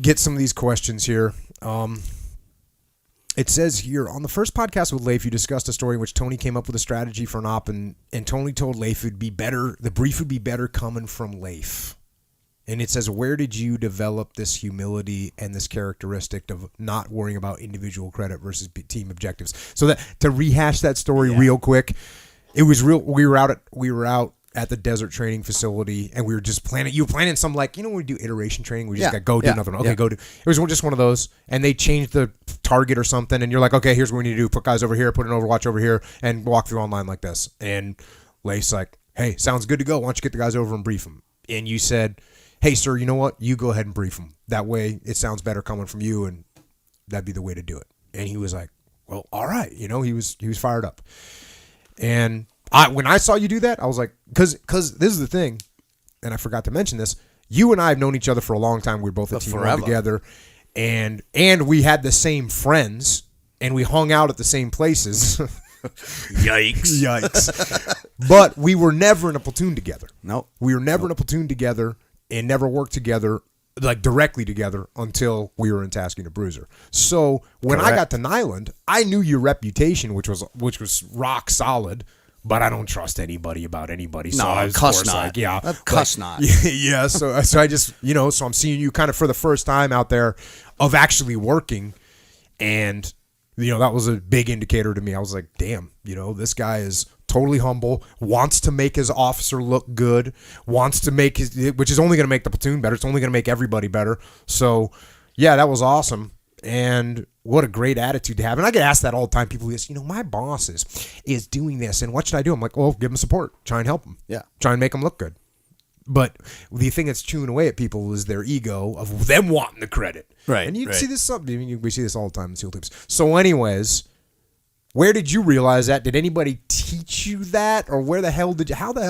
get some of these questions here. It says here, on the first podcast with Leif, you discussed a story in which Tony came up with a strategy for an op, and Tony told Leif the brief would be better coming from Leif. And it says, where did you develop this humility and this characteristic of not worrying about individual credit versus team objectives? So that to rehash that story real quick, it was real. We were out at the desert training facility, and we were just planning. You were planning some, like, when we do iteration training, we just got go do nothing. Okay, go do. It was just one of those, and they changed the target or something, and you're like, okay, here's what we need to do: put guys over here, put an Overwatch over here, and walk through online like this. And Leif's like, hey, sounds good to go. Why don't you get the guys over and brief them? And you said, hey, sir, you know what? You go ahead and brief them. That way, it sounds better coming from you, and that'd be the way to do it. And he was like, well, all right. He was fired up. And when I saw you do that, I was like, because this is the thing, and I forgot to mention this. You and I have known each other for a long time. We were both at Team One together, and we had the same friends, and we hung out at the same places. Yikes. But we were never in a platoon together. Nope. We were never in a platoon together and never worked together, like directly together, until we were in Tasking a Bruiser. So when I got to Nyland, I knew your reputation, which was rock solid. But I don't trust anybody about anybody. So no, cuss not. Cuss not. Yeah. So I just, so I'm seeing you kind of for the first time out there of actually working. And, that was a big indicator to me. I was like, damn, this guy is totally humble, wants to make his officer look good, wants to make which is only going to make the platoon better. It's only going to make everybody better. So, yeah, that was awesome. And what a great attitude to have. And I get asked that all the time. People say, my boss is doing this, and what should I do? I'm like, well, give him support. Try and help him. Yeah. Try and make him look good. But the thing that's chewing away at people is their ego of them wanting the credit. Right. And you see this we see this all the time in SEAL teams. So anyways, where did you realize that? Did anybody teach you that? Or how the hell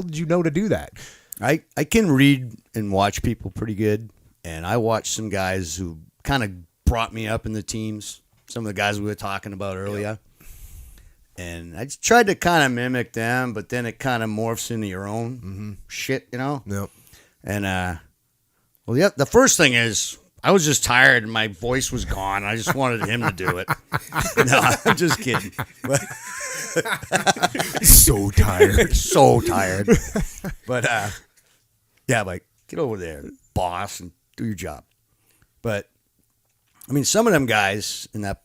did you know to do that? I can read and watch people pretty good. And I watched some guys who kind of brought me up in the teams, some of the guys we were talking about earlier. Yep. And I just tried to kind of mimic them, but then it kind of morphs into your own shit, Yep. And, the first thing is I was just tired and my voice was gone. I just wanted him to do it. No, I'm just kidding. So tired. So tired. But, like, get over there, boss, and do your job. But, some of them guys in that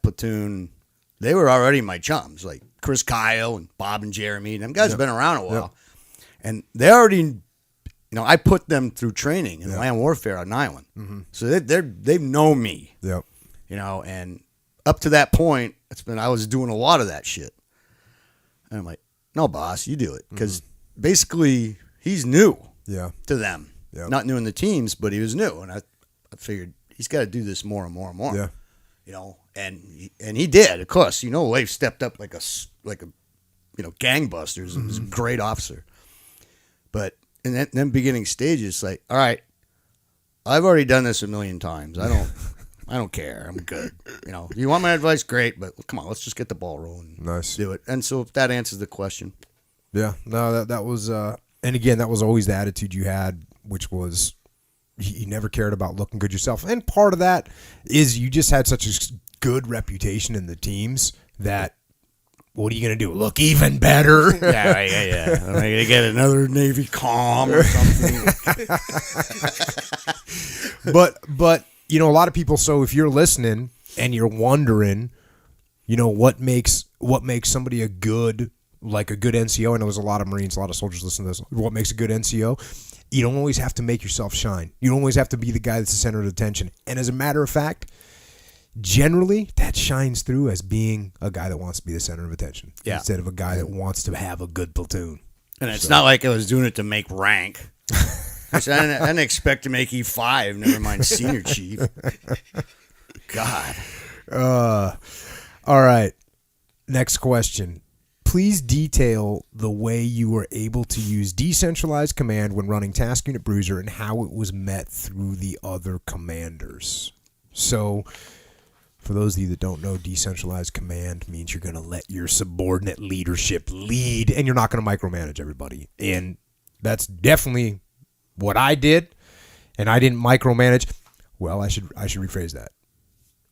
platoon, they were already my chums, like Chris Kyle and Bob and Jeremy. Them guys have been around a while. And they already, I put them through training in land warfare on Nyland. Mm-hmm. So they've known me. Yep. And up to that point, I was doing a lot of that shit. And I'm like, no, boss, you do it. Because basically, he's new to them. Yep. Not new in the teams, but he was new. And I figured, he's got to do this more and more and more. Yeah. And he did, of course. Leif stepped up like a gangbusters. He was a great officer. But in them beginning stages, like, all right, I've already done this a million times. I don't care. I'm good. You want my advice? Great, but come on, let's just get the ball rolling. Nice. Do it. And so if that answers the question. Yeah. No, that was, and again, that was always the attitude you had, which was, you never cared about looking good yourself. And part of that is you just had such a good reputation in the teams that, what are you going to do? Look even better? Yeah. I'm going to get another Navy comm or something. But a lot of people, so if you're listening and you're wondering, what makes somebody a good NCO, I know there's a lot of Marines, a lot of soldiers listening to this, what makes a good NCO? You don't always have to make yourself shine. You don't always have to be the guy that's the center of attention. And as a matter of fact, generally, that shines through as being a guy that wants to be the center of attention instead of a guy that wants to have a good platoon. And it's not like I was doing it to make rank. I didn't expect to make E5, never mind senior chief. God. All right. Next question. Please detail the way you were able to use decentralized command when running Task Unit Bruiser and how it was met through the other commanders. So, for those of you that don't know, decentralized command means you're going to let your subordinate leadership lead, and you're not going to micromanage everybody. And that's definitely what I did, and I didn't micromanage. Well, I should rephrase that.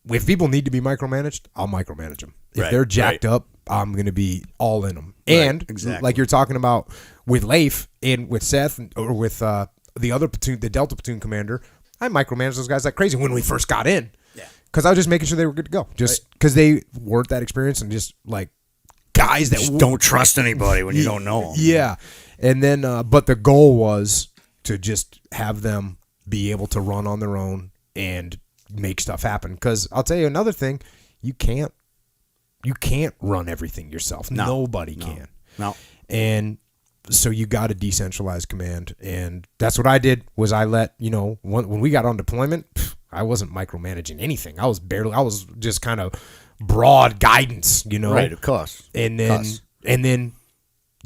If people need to be micromanaged, I'll micromanage them. If Right, they're jacked up, I'm going to be all in them. Right, And exactly. like you're talking about with Leif and with Seth or with the other platoon, the Delta platoon commander, I micromanaged those guys like crazy when we first got in. Yeah. Because I was just making sure they were good to go. Just because they weren't that experienced and just like guys that Just don't trust anybody when you don't know them. Yeah. And then, but the goal was to just have them be able to run on their own and make stuff happen. Because I'll tell you another thing, you can't run everything yourself. Nobody can. No. And so you got a decentralized command, and that's what I did. Was I let when we got on deployment, I wasn't micromanaging anything. I was just kind of broad guidance, Right, of course. and then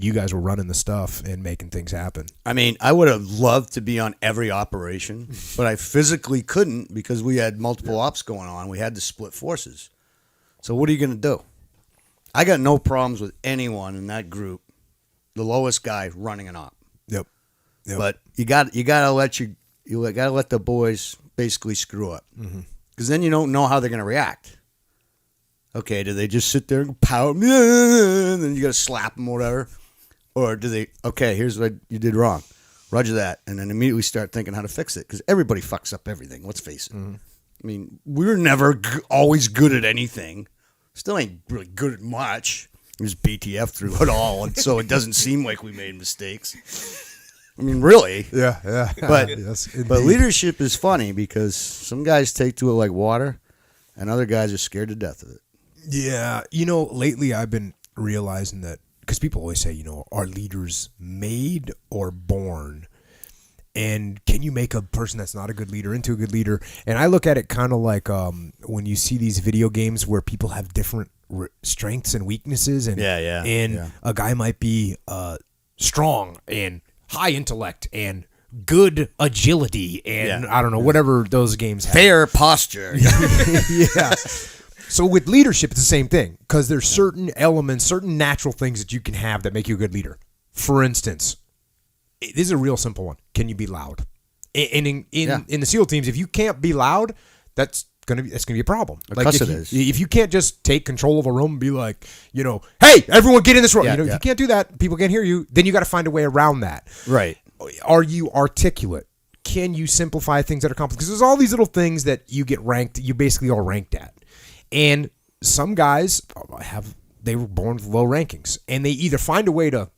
you guys were running the stuff and making things happen. I mean, I would have loved to be on every operation, but I physically couldn't because we had multiple ops going on. We had to split forces. So what are you going to do? I got no problems with anyone in that group, the lowest guy running an op. Yep. But you got to let the boys basically screw up, because then you don't know how they're going to react. Okay, do they just sit there and pout, and then you got to slap them or whatever? Or do they, okay, here's what you did wrong. Roger that. And then immediately start thinking how to fix it. Because everybody fucks up everything. Let's face it. I mean, we were never always good at anything. Still ain't really good at much. It was BTF through it all. And so it doesn't seem like we made mistakes. I mean, really. Yeah. But, yes, but leadership is funny because some guys take to it like water and other guys are scared to death of it. Yeah. Lately I've been realizing that, because people always say, are leaders made or born? And can you make a person that's not a good leader into a good leader? And I look at it kind of like when you see these video games where people have different strengths and weaknesses. And, a guy might be strong and high intellect and good agility and I don't know, whatever those games have. Fair posture. Yeah. So with leadership, it's the same thing, because there's certain elements, certain natural things that you can have that make you a good leader. For instance, this is a real simple one. Can you be loud? And in the SEAL teams, if you can't be loud, that's gonna be a problem. Of course it is. If you can't just take control of a room and be like, hey, everyone get in this room. If you can't do that, people can't hear you. Then you got to find a way around that. Right. Are you articulate? Can you simplify things that are complex? Because there's all these little things that you get ranked. You basically are ranked at. And some guys they were born with low rankings, and they either find a way to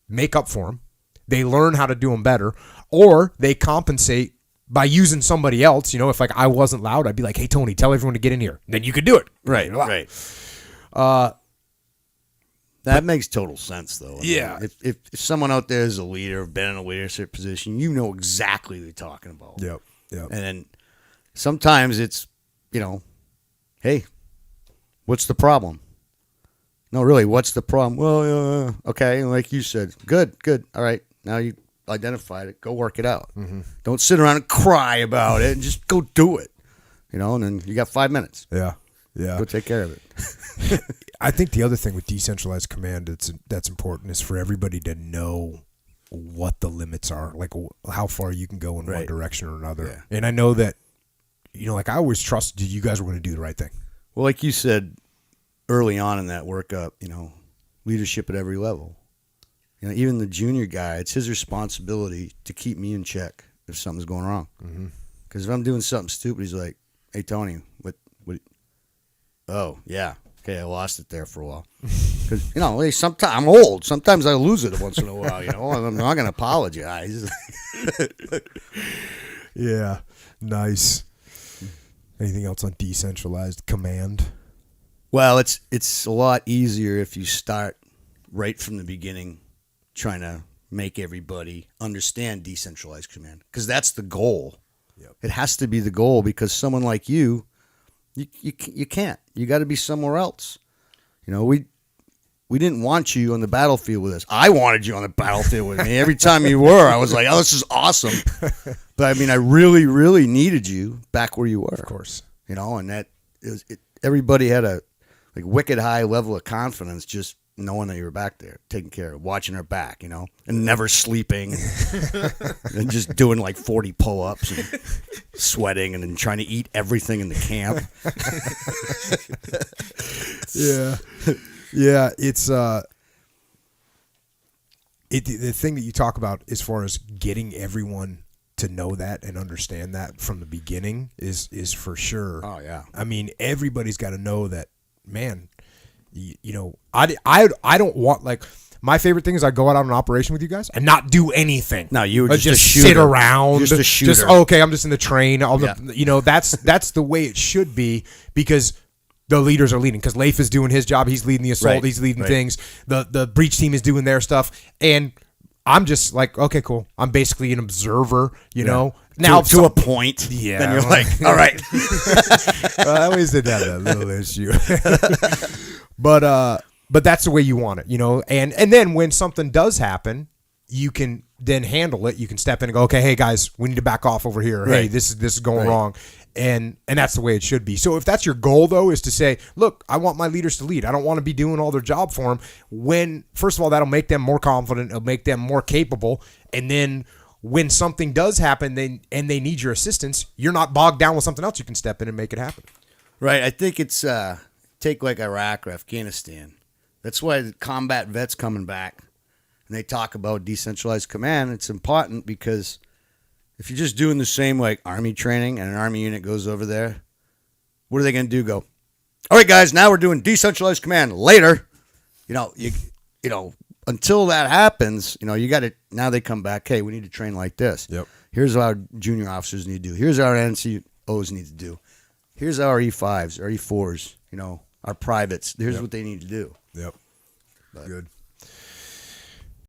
make up for them, they learn how to do them better, or they compensate by using somebody else. If like I wasn't loud, I'd be like, hey, Tony, tell everyone to get in here. Then you could do it. Right. That makes total sense, though. Yeah. If someone out there is a leader, been in a leadership position, you know exactly what you're talking about. Yep. And then sometimes it's, hey, what's the problem? No, really, what's the problem? Well, okay, like you said, good. All right, now you identified it. Go work it out. Don't sit around and cry about it, and just go do it. And then you got 5 minutes. Yeah. Go take care of it. I think the other thing with decentralized command that's important is for everybody to know what the limits are, like how far you can go in one direction or another. Yeah. And I know that, like I always trusted you guys were going to do the right thing. Well, like you said early on in that workup, leadership at every level. Even the junior guy, it's his responsibility to keep me in check if something's going wrong. Because if I'm doing something stupid, he's like, hey, Tony, what? Oh, yeah. Okay, I lost it there for a while. Because, sometimes I'm old. Sometimes I lose it once in a while, I'm not going to apologize. Yeah, nice. Anything else on decentralized command? Well, it's a lot easier if you start right from the beginning trying to make everybody understand decentralized command, because that's the goal. Yep. It has to be the goal, because someone like you can't. You got to be somewhere else. We didn't want you on the battlefield with us. I wanted you on the battlefield with me. Every time you were, I was like, oh, this is awesome. But, I really, really needed you back where you were. Of course. And that everybody had a wicked high level of confidence just knowing that you were back there, taking care of, watching her back, and never sleeping, and just doing like 40 pull-ups and sweating and then trying to eat everything in the camp. Yeah, it's the thing that you talk about as far as getting everyone to know that and understand that from the beginning is for sure. Oh yeah. I mean, everybody's got to know that, man. I don't want, like, my favorite thing is I go out on an operation with you guys and not do anything. No, you were just a shooter. sit around, just a shooter. Okay, I'm just in the train. That's the way it should be, because the leaders are leading. Because Leif is doing his job, he's leading the assault, Right. he's leading things. The breach team is doing their stuff, and I'm just like, okay, cool. I'm basically an observer, know. Now to a point, yeah. then you're like, all right. I always did have that little issue. But that's the way you want it, and then when something does happen, you can then handle it. You can step in and go, okay, hey guys, we need to back off over here. Hey, Right. this is going wrong. And that's the way it should be. So if that's your goal, though, is to say, look, I want my leaders to lead. I don't want to be doing all their job for them. First of all, that'll make them more confident. It'll make them more capable. And then when something does happen and they need your assistance, you're not bogged down with something else. You can step in and make it happen. Right. I think it's take like Iraq or Afghanistan. That's why the combat vets coming back and they talk about decentralized command. It's important because if you're just doing the same like Army training and an Army unit goes over there, what are they going to do? Go, all right, guys, now we're doing decentralized command. Later, until that happens, you got to, now they come back, hey, we need to train like this. Yep. Here's what our junior officers need to do. Here's what our NCOs need to do. Here's our E5s, our E4s, our privates. Here's what they need to do. Yep. Good.